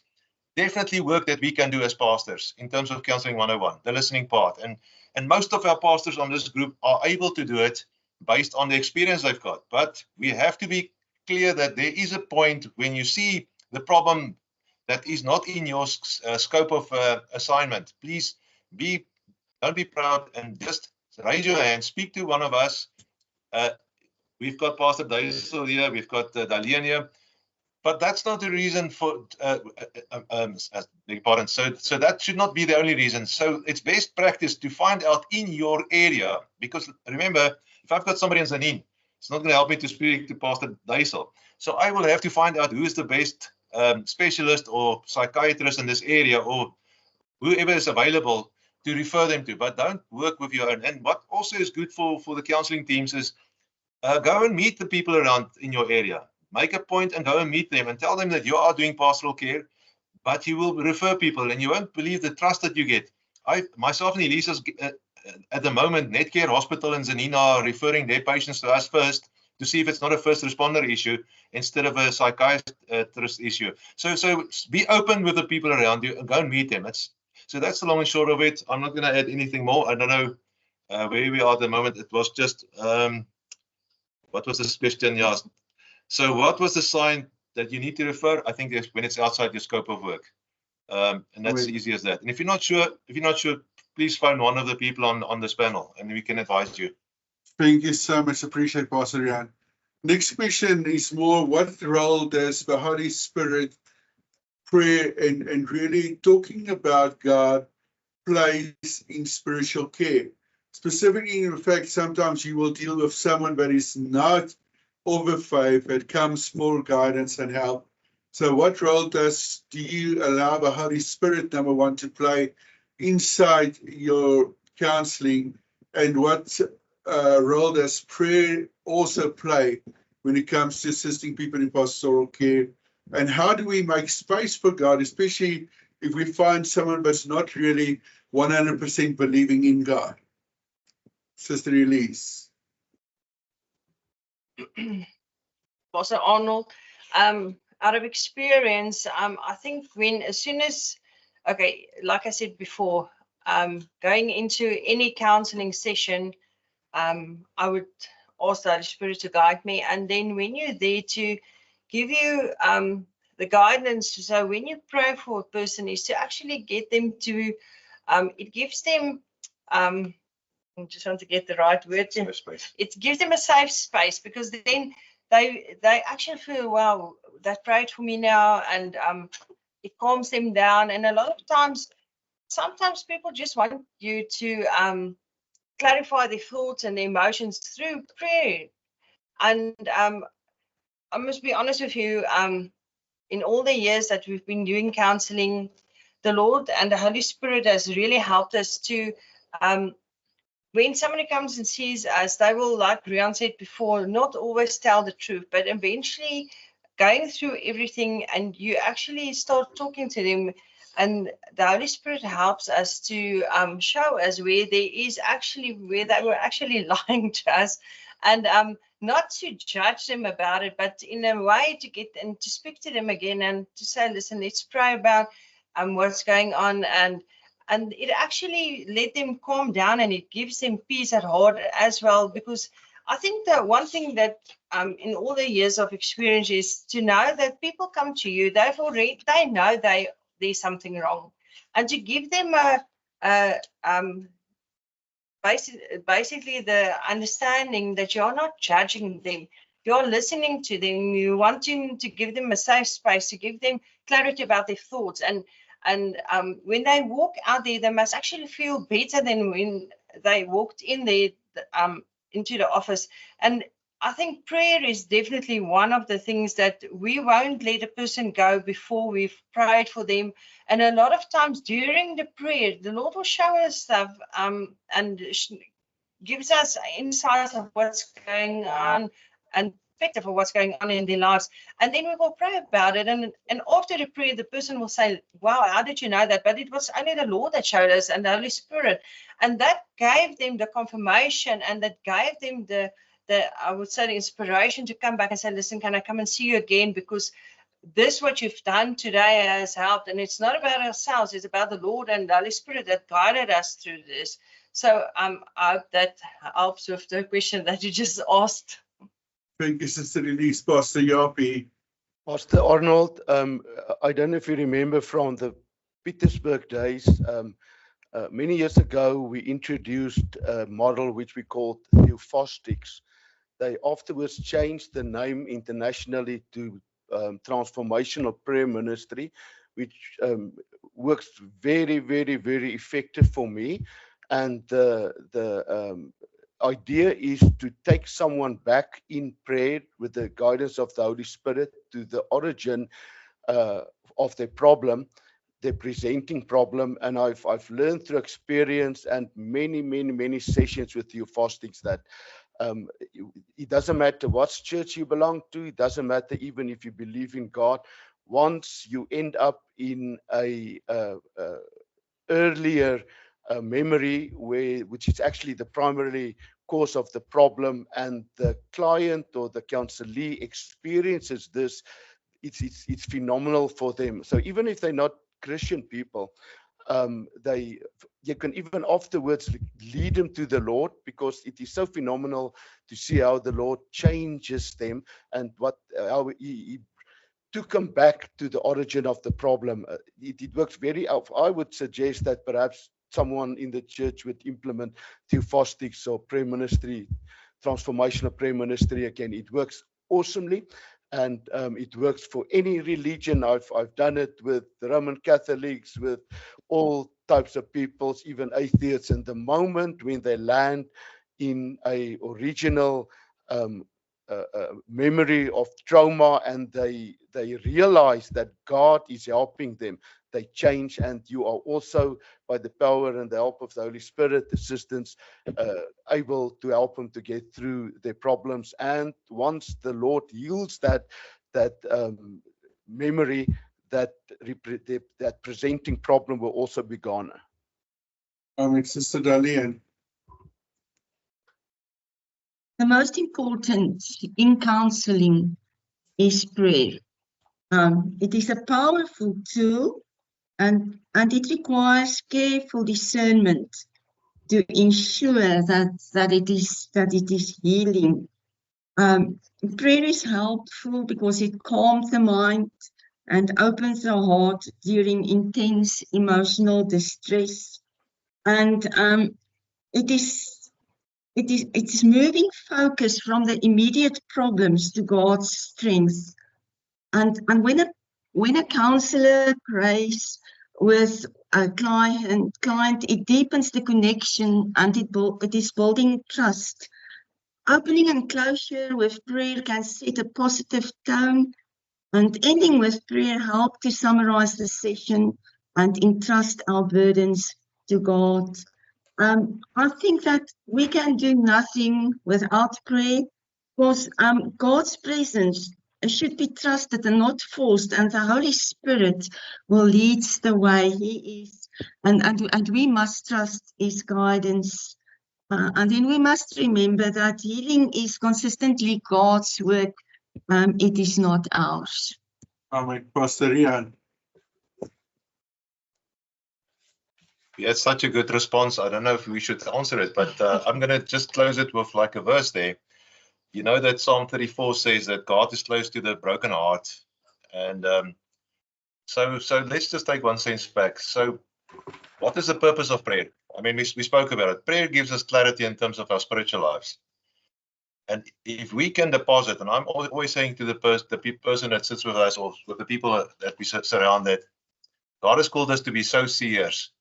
definitely work that we can do as pastors in terms of counseling 101, the listening part. And most of our pastors on this group are able to do it based on the experience they've got. But we have to be clear that there is a point when you see the problem that is not in your scope of assignment. Please don't be proud and just raise your hand, speak to one of us. We've got Pastor Daisel here, we've got Darlene here, but that's not the reason for, beg pardon. So that should not be the only reason. So it's best practice to find out in your area, because remember, if I've got somebody in Zanin, it's not going to help me to speak to Pastor Daisel. So I will have to find out who is the best specialist or psychiatrist in this area, or whoever is available to refer them to, but don't work with your own. And what also is good for the counseling teams is go and meet the people around in your area. Make a point and go and meet them and tell them that you are doing pastoral care, but you will refer people, and you won't believe the trust that you get. Myself and Elisa's at the moment, Netcare Hospital and Zanina are referring their patients to us first to see if it's not a first responder issue instead of a psychiatrist issue. So be open with the people around you and go and meet them. So that's the long and short of it. I'm not going to add anything more. I don't know where we are at the moment. It was just, what was this question you asked? So what was the sign that you need to refer? I think it's when it's outside your scope of work. And that's as easy as that. And if you're not sure, please phone one of the people on this panel and we can advise you. Thank you so much. Appreciate Pastor Riaan. Next question is more, what role does the Holy Spirit, prayer, and really talking about God plays in spiritual care? Specifically, in fact, sometimes you will deal with someone that is not of the faith, that comes for guidance and help. So what role do you allow the Holy Spirit, number one, to play inside your counseling, and what role does prayer also play when it comes to assisting people in pastoral care? And how do we make space for God, especially if we find someone that's not really 100% believing in God? Sister Elise. Pastor Arnold, out of experience, I think as soon as, okay, like I said before, going into any counseling session, I would ask the Holy Spirit to guide me. And then when you're there to give you the guidance, so when you pray for a person, is to actually get them to, it gives them, I just want to get the right word. It gives them a safe space, because then they actually feel, wow, they prayed for me now, and it calms them down. And a lot of times, sometimes people just want you to clarify their thoughts and their emotions through prayer. And I must be honest with you, in all the years that we've been doing counseling, the Lord and the Holy Spirit has really helped us to, when somebody comes and sees us, they will, like Riaan said before, not always tell the truth, but eventually going through everything, and you actually start talking to them, and the Holy Spirit helps us to show us where they were actually lying to us, and not to judge them about it, but in a way to get and to speak to them again and to say, listen, let's pray about what's going on, and it actually let them calm down, and it gives them peace at heart as well. Because I think that one thing that in all the years of experience is to know that people come to you, they know there's something wrong, and to give them basically the understanding that you're not judging them, you're listening to them, you're wanting to give them a safe space, to give them clarity about their thoughts, and when they walk out there, they must actually feel better than when they walked in there into the office. And I think prayer is definitely one of the things that we won't let a person go before we've prayed for them. And a lot of times during the prayer, the Lord will show us stuff and gives us insight of what's going on and perspective of what's going on in their lives. And then we will pray about it. And after the prayer, the person will say, wow, how did you know that? But it was only the Lord that showed us, and the Holy Spirit. And that gave them the confirmation, and that gave them the I would say the inspiration to come back and say, listen, can I come and see you again? Because this, what you've done today, has helped. And it's not about ourselves, it's about the Lord and the Holy Spirit that guided us through this. So I hope that helps with the question that you just asked. Thank you, Sister Elise. Pastor Japie. Pastor Arnold, I don't know if you remember from the Petersburg days, many years ago, we introduced a model which we called Theophostics. They afterwards changed the name internationally to Transformational Prayer Ministry, which works very, very, very effective for me. And the idea is to take someone back in prayer with the guidance of the Holy Spirit to the origin, of their problem, their presenting problem. And I've learned through experience and many sessions with you fastings that it doesn't matter what church you belong to. It doesn't matter even if you believe in God. Once you end up in a earlier memory which is actually the primary cause of the problem, and the client or the counselee experiences this, it's phenomenal for them. So even if they're not Christian people, you can even afterwards lead them to the Lord, because it is so phenomenal to see how the Lord changes them and how he took them back to the origin of the problem. It works very. I would suggest that perhaps someone in the church would implement theophostic or prayer ministry, transformational prayer ministry again. It works awesomely. And it works for any religion. I've done it with the Roman Catholics, with all types of peoples, even atheists. And the moment when they land in a original memory of trauma, and they realize that God is helping them, they change. And you are also, by the power and the help of the Holy Spirit assistance, able to help them to get through their problems. And once the Lord heals that memory, that presenting problem will also be gone. Sister Darlene. The most important in counseling is prayer. It is a powerful tool, and it requires careful discernment to ensure that it is healing. Prayer is helpful because it calms the mind and opens the heart during intense emotional distress, and it is moving focus from the immediate problems to God's strength. And when a counselor prays with a client, it deepens the connection, and it is building trust. Opening and closure with prayer can set a positive tone, and ending with prayer help to summarize the session and entrust our burdens to God. I think that we can do nothing without prayer, because God's presence should be trusted and not forced, and the Holy Spirit will lead the way. He is, and we must trust His guidance. And then we must remember that healing is consistently God's work. It is not ours. Amen. Pastor Rian. Yeah, it's such a good response. I don't know if we should answer it, but I'm going to just close it with like a verse there. You know that Psalm 34 says that God is close to the broken heart. And so let's just take one sense back. So what is the purpose of prayer? I mean, we spoke about it. Prayer gives us clarity in terms of our spiritual lives. And if we can deposit, and I'm always saying to the person that sits with us, or with the people that we surround, that God has called us to be sow-seers.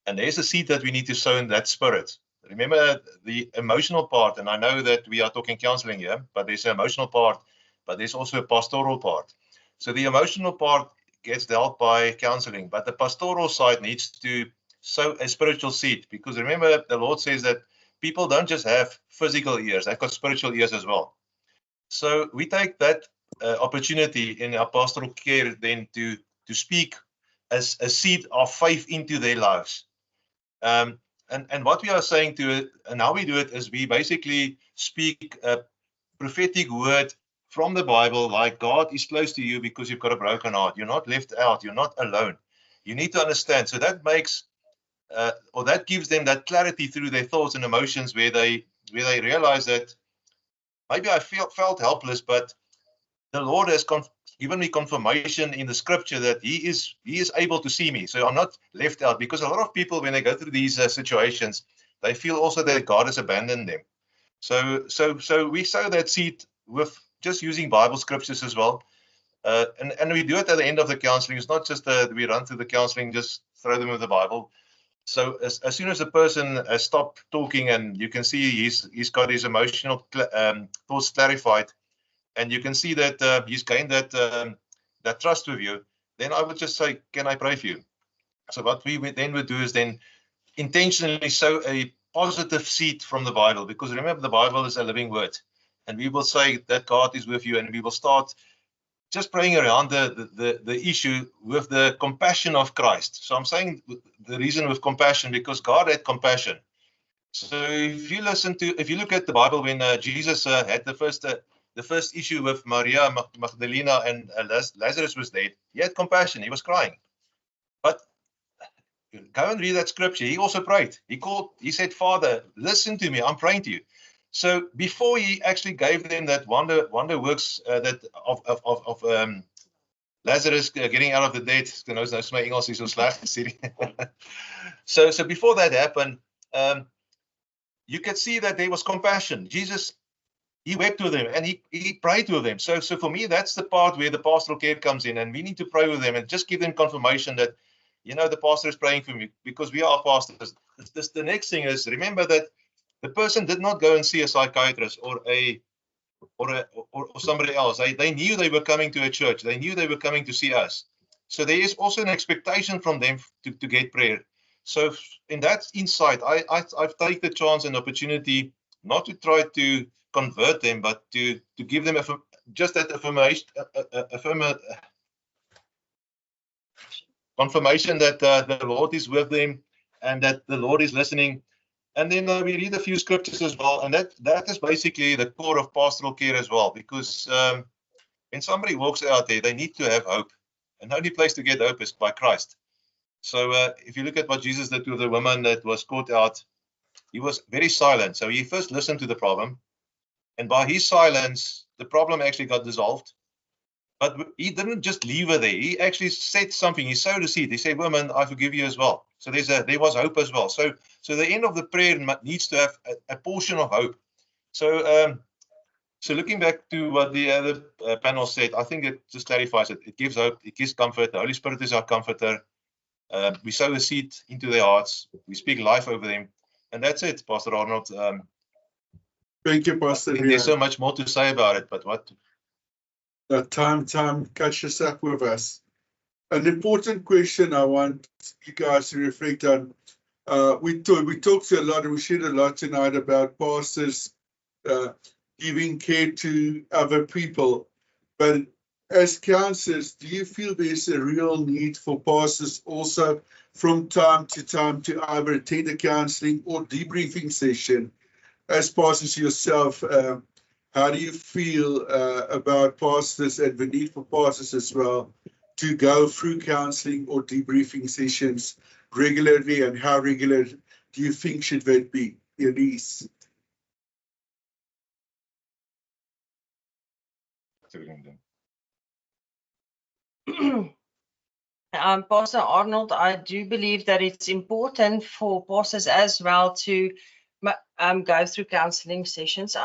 And there's a seed that we need to sow in that spirit. Remember the emotional part, and I know that we are talking counseling here, but there's an emotional part, but there's also a pastoral part. So the emotional part gets dealt by counseling, but the pastoral side needs to sow a spiritual seed, because remember the Lord says that people don't just have physical ears, they've got spiritual ears as well. So we take that opportunity in our pastoral care then to speak as a seed of faith into their lives. And what we are saying to it, and how we do it, is we basically speak a prophetic word from the Bible, like God is close to you because you've got a broken heart. You're not left out. You're not alone. You need to understand. So that makes, or that gives them that clarity through their thoughts and emotions, where they realize that maybe I felt helpless, but the Lord has given me confirmation in the scripture that He is able to see me. So I'm not left out, because a lot of people, when they go through these situations, they feel also that God has abandoned them. So we sow that seed with just using Bible scriptures as well. And we do it at the end of the counseling. It's not just we run through the counseling, just throw them with the Bible. So as soon as the person has stopped talking, and you can see he's got his emotional thoughts clarified, and you can see that he's gained that that trust with you, then I would just say, can I pray for you? So what we then would do is then intentionally sow a positive seed from the Bible, because remember, the Bible is a living word. And we will say that God is with you, and we will start just praying around the issue with the compassion of Christ. So I'm saying the reason with compassion, because God had compassion. So if you look at the Bible, when Jesus had the first issue with Maria Magdalena and Lazarus was dead, he had compassion. He was crying. But go and read that scripture. He also prayed. He said, Father, listen to me. I'm praying to you. So before he actually gave them that wonder works that of Lazarus getting out of the dead, nou is my Engels hier so sleg gesê. So before that happened, you could see that there was compassion. Jesus, he wept with them and he prayed with them. So for me, that's the part where the pastoral care comes in, and we need to pray with them and just give them confirmation that, you know, the pastor is praying for me, because we are pastors. The next thing is, remember that the person did not go and see a psychiatrist or somebody else. They knew they were coming to a church. They knew they were coming to see us. So there is also an expectation from them to get prayer. So in that insight, I've taken the chance and opportunity not to try to convert them, but to give them just that confirmation that the Lord is with them and that the Lord is listening. And then we read a few scriptures as well, and that is basically the core of pastoral care as well, because when somebody walks out there, they need to have hope, and the only place to get hope is by Christ. So if you look at what Jesus did with the woman that was caught out, he was very silent. So he first listened to the problem, and by his silence, the problem actually got dissolved. But he didn't just leave her there. He actually said something. He sowed a seed. He said, "Woman, I forgive you as well." So there was hope as well. So the end of the prayer needs to have a portion of hope. So looking back to what the other panel said, I think it just clarifies it. It gives hope. It gives comfort. The Holy Spirit is our comforter. We sow a seed into their hearts. We speak life over them, and that's it, Pastor Arnold. Thank you, Pastor. There's so much more to say about it, but what? Time catches up with us. An important question I want you guys to reflect on. We talked a lot and we shared a lot tonight about pastors giving care to other people. But as counselors, do you feel there's a real need for pastors also from time to either attend a counseling or debriefing session? As pastors yourself, how do you feel about pastors and the need for pastors as well to go through counseling or debriefing sessions regularly, and how regular do you think should that be, Elise? Pastor Arnold, I do believe that it's important for pastors as well to go through counseling sessions.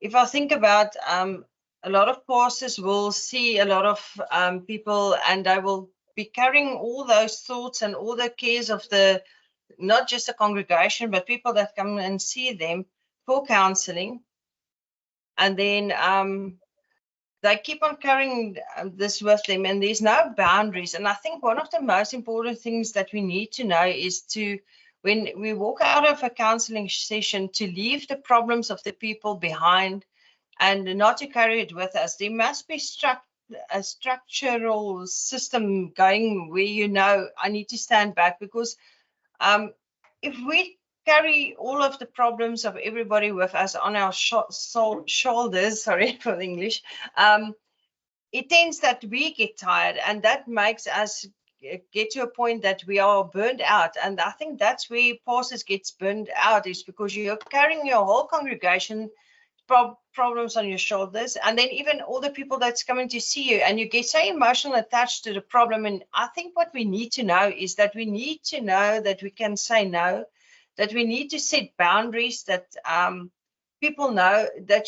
If I think about a lot of pastors will see a lot of people, and they will be carrying all those thoughts and all the cares of not just the congregation, but people that come and see them for counseling. And then they keep on carrying this with them, and there's no boundaries. And I think one of the most important things that we need to know is to, when we walk out of a counseling session, to leave the problems of the people behind and not to carry it with us. There must be a structural system going where, you know, I need to stand back, because if we carry all of the problems of everybody with us on our shoulders, sorry for the English, it tends that we get tired, and that makes us get to a point that we are burned out. And I think that's where pastors gets burned out, is because you're carrying your whole congregation problems on your shoulders, and then even all the people that's coming to see you, and you get so emotional attached to the problem. And I think what we need to know is that we need to know that we can say no, that we need to set boundaries, that people know that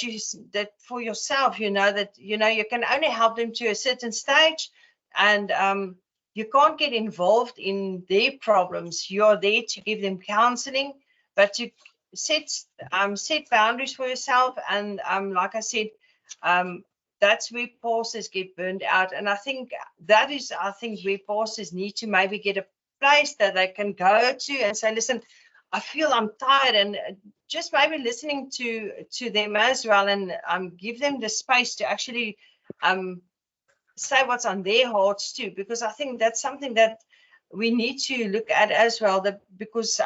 that for yourself, you know, that, you know, you can only help them to a certain stage, and you can't get involved in their problems. You're there to give them counseling, but to set boundaries for yourself. And like I said, that's where pastors get burned out. And I think where pastors need to maybe get a place that they can go to and say, listen, I feel I'm tired, and just maybe listening to them as well, and give them the space to actually say what's on their hearts too, because I think that's something that we need to look at as well, that because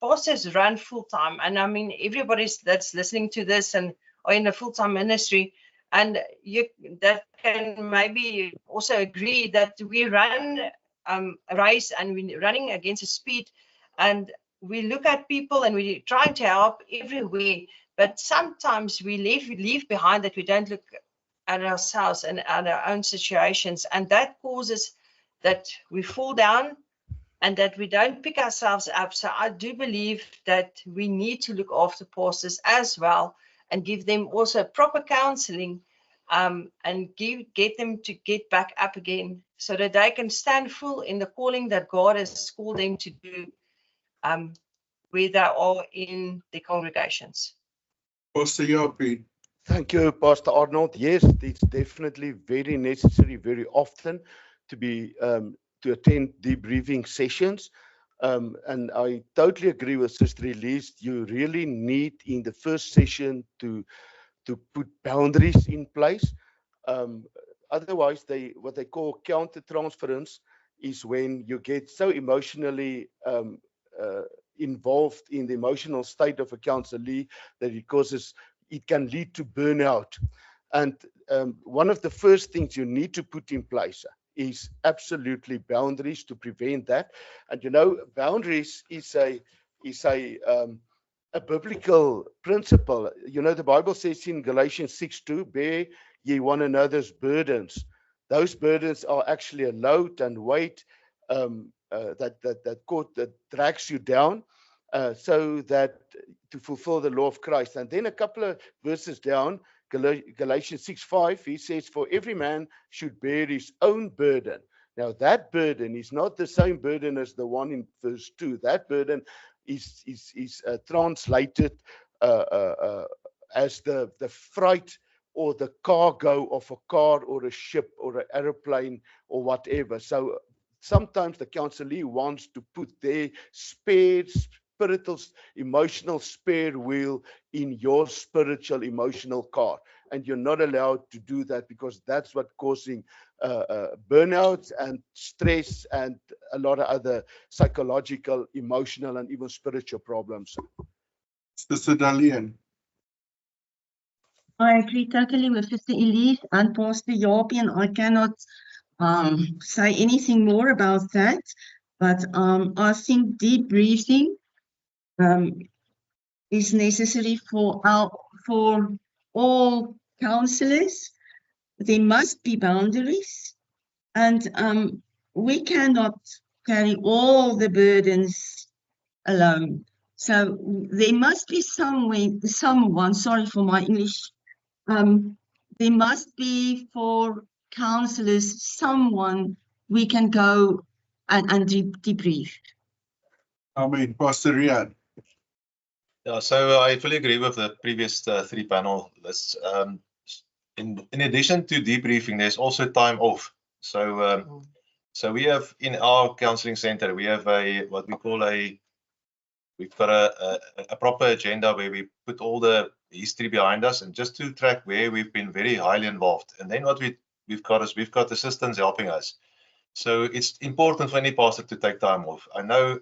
pastors run full time, and I mean everybody that's listening to this and are in a full-time ministry, and you that can maybe also agree that we run a race and we're running against a speed, and we look at people and we're trying to help everywhere, but sometimes we leave behind that we don't look at ourselves and at our own situations, and that causes that we fall down and that we don't pick ourselves up. So I do believe that we need to look after pastors as well and give them also proper counseling, and get them to get back up again so that they can stand full in the calling that God has called them to do, where they are in the congregations. Pastor Japie. Thank you, Pastor Arnold. Yes, it's definitely very necessary very often to be to attend debriefing sessions. And I totally agree with Sister Elise. You really need in the first session to put boundaries in place. Otherwise, what they call counter-transference is when you get so emotionally involved in the emotional state of a counselee that it can lead to burnout. And one of the first things you need to put in place is absolutely boundaries to prevent that. And you know, boundaries is a biblical principle. You know, the Bible says in Galatians 6:2, bear ye one another's burdens. Those burdens are actually a load and weight that drags you down, so that to fulfill the law of Christ. And then a couple of verses down, Galatians 6:5, he says, for every man should bear his own burden. Now that burden is not the same burden as the one in verse 2. That burden is translated as the freight or the cargo of a car or a ship or an aeroplane or whatever. So sometimes the counselee wants to put their spiritual, emotional spare wheel in your spiritual, emotional car. And you're not allowed to do that, because that's what causing burnout and stress and a lot of other psychological, emotional, and even spiritual problems. Sister Darlene. I agree totally with Sister Elise and Pastor Japie, and I cannot say anything more about that. But I think debriefing is necessary for all counselors. There must be boundaries, and we cannot carry all the burdens alone. So there must be someone, sorry for my English, there must be for counselors someone we can go and debrief. Amen. Pastor Rian. Yeah, so I fully agree with the previous three panelists. In addition to debriefing, there's also time off. So so we have in our counseling center, we have what we call we've got a proper agenda where we put all the history behind us, and just to track where we've been very highly involved. And then what we've got assistants helping us. So it's important for any pastor to take time off. I know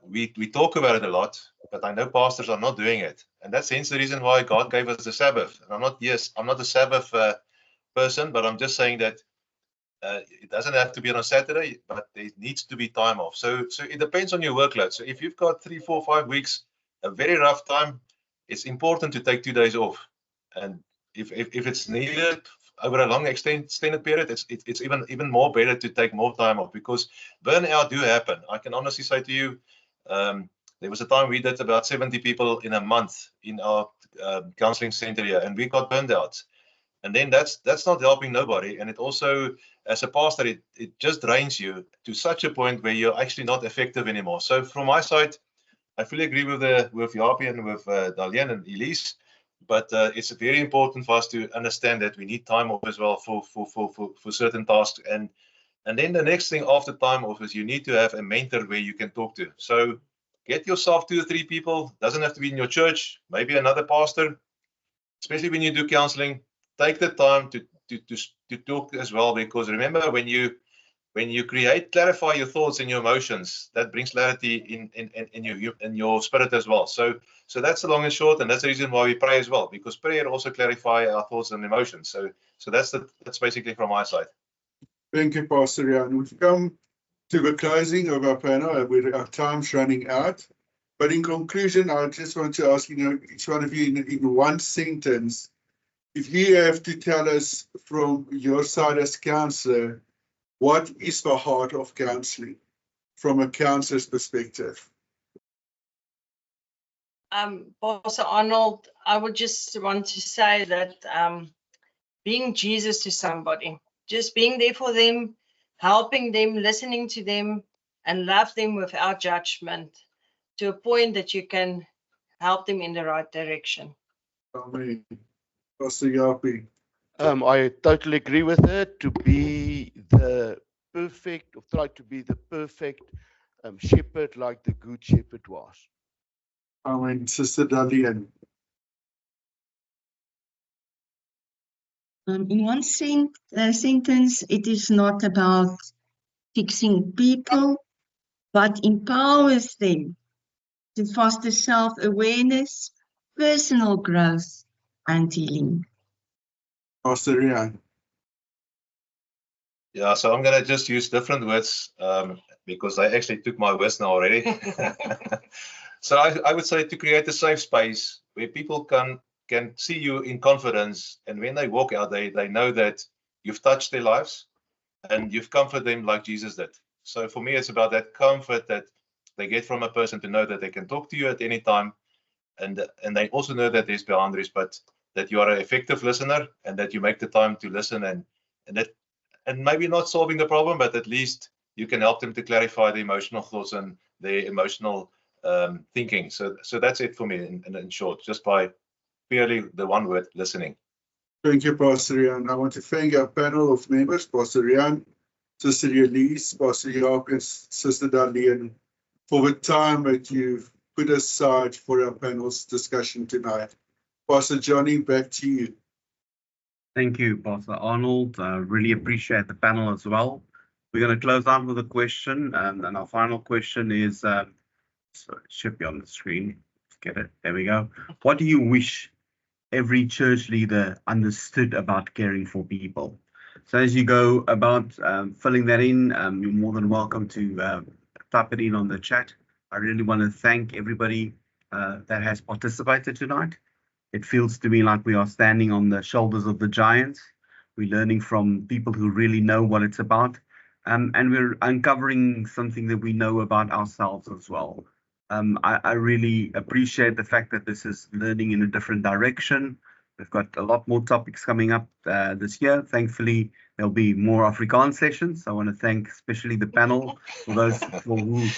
we talk about it a lot, but I know pastors are not doing it, and that's hence the reason why God gave us the Sabbath. And I'm not a Sabbath person, but I'm just saying that it doesn't have to be on a Saturday, but there needs to be time off. So it depends on your workload. So if you've got 3, 4, 5 weeks, a very rough time, it's important to take 2 days off. And if it's needed over a long extended period, it's even more better to take more time off, because burnout do happen. I can honestly say to you, there was a time we did about 70 people in a month in our counseling center here, and we got burned out. And then that's not helping nobody. And it also, as a pastor, it just drains you to such a point where you're actually not effective anymore. So from my side, I fully agree with Japie and with Darlene and Elise. But it's very important for us to understand that we need time off as well for certain tasks. And then the next thing after time off is you need to have a mentor where you can talk to. So get yourself 2 or 3 people. Doesn't have to be in your church, maybe another pastor. Especially when you do counseling, take the time to talk as well, because remember, when you clarify your thoughts and your emotions, that brings clarity in your spirit as well. So that's the long and short, and that's the reason why we pray as well, because prayer also clarify our thoughts and emotions. So that's basically from my side. Thank you, Pastor Riaan. We've come to the closing of our panel, with our time's running out. But in conclusion, I just want to ask each one of you in one sentence, if you have to tell us from your side as counselor, what is the heart of counseling from a counselor's perspective? Pastor Arnold, I would just want to say that being Jesus to somebody, just being there for them, helping them, listening to them, and love them without judgment, to a point that you can help them in the right direction. Amen. Pastor Japie. I totally agree with her. To be the perfect, or try to be the perfect shepherd, like the good shepherd was. Amen. Sister Darlene. In one sentence, it is not about fixing people, but empowers them to foster self-awareness, personal growth, and healing. Pastor Riaan. Yeah, so I'm gonna just use different words because I actually took my words now already. So I would say to create a safe space where people can see you in confidence, and when they walk out, they know that you've touched their lives and you've comforted them like Jesus did. So for me, it's about that comfort that they get from a person, to know that they can talk to you at any time, and they also know that there's boundaries, but that you are an effective listener, and that you make the time to listen, and maybe not solving the problem, but at least you can help them to clarify the emotional thoughts and their emotional thinking. So that's it for me in short, just by purely the one word, listening. Thank you, Pastor Riaan. I want to thank our panel of members, Pastor Riaan, Sister Elise, Pastor Japie, and Sister Darlene, for the time that you've put aside for our panel's discussion tonight. Pastor Johnny, back to you. Thank you, Pastor Arnold. Really appreciate the panel as well. We're going to close out with a question, and our final question is, so it should be on the screen. Let's get it. There we go. What do you wish every church leader understood about caring for people? So as you go about filling that in, you're more than welcome to type it in on the chat. I really want to thank everybody that has participated tonight. It feels to me like we are standing on the shoulders of the giants. We're learning from people who really know what it's about, and we're uncovering something that we know about ourselves as well. I really appreciate the fact that this is learning in a different direction. We've got a lot more topics coming up this year. Thankfully, there'll be more Afrikaans sessions. I want to thank especially the panel for those for who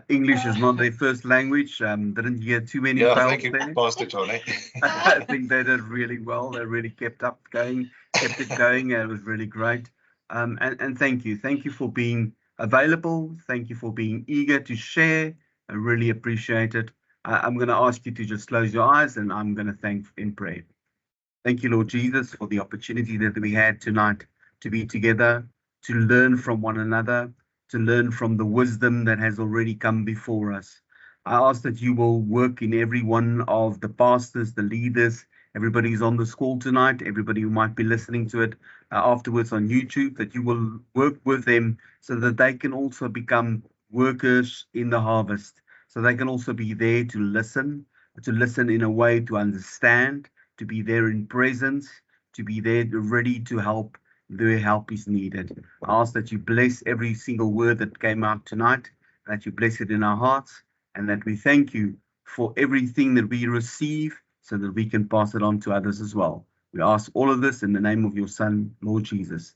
English is not their first language. Didn't hear too many Yeah, fails thank you, there. Pastor Johnny. I think they did really well. They really kept it going. It was really great. And thank you. Thank you for being available. Thank you for being eager to share. I really appreciate it. I'm going to ask you to just close your eyes, and I'm going to thank in prayer. Thank you, Lord Jesus, for the opportunity that we had tonight to be together, to learn from one another, to learn from the wisdom that has already come before us. I ask that you will work in every one of the pastors, the leaders, everybody who's on this call tonight, everybody who might be listening to it afterwards on YouTube, that you will work with them so that they can also become workers in the harvest. So they can also be there to listen in a way to understand, to be there in presence, to be there ready to help where help is needed. I ask that you bless every single word that came out tonight, that you bless it in our hearts, and that we thank you for everything that we receive so that we can pass it on to others as well. We ask all of this in the name of your Son, Lord Jesus.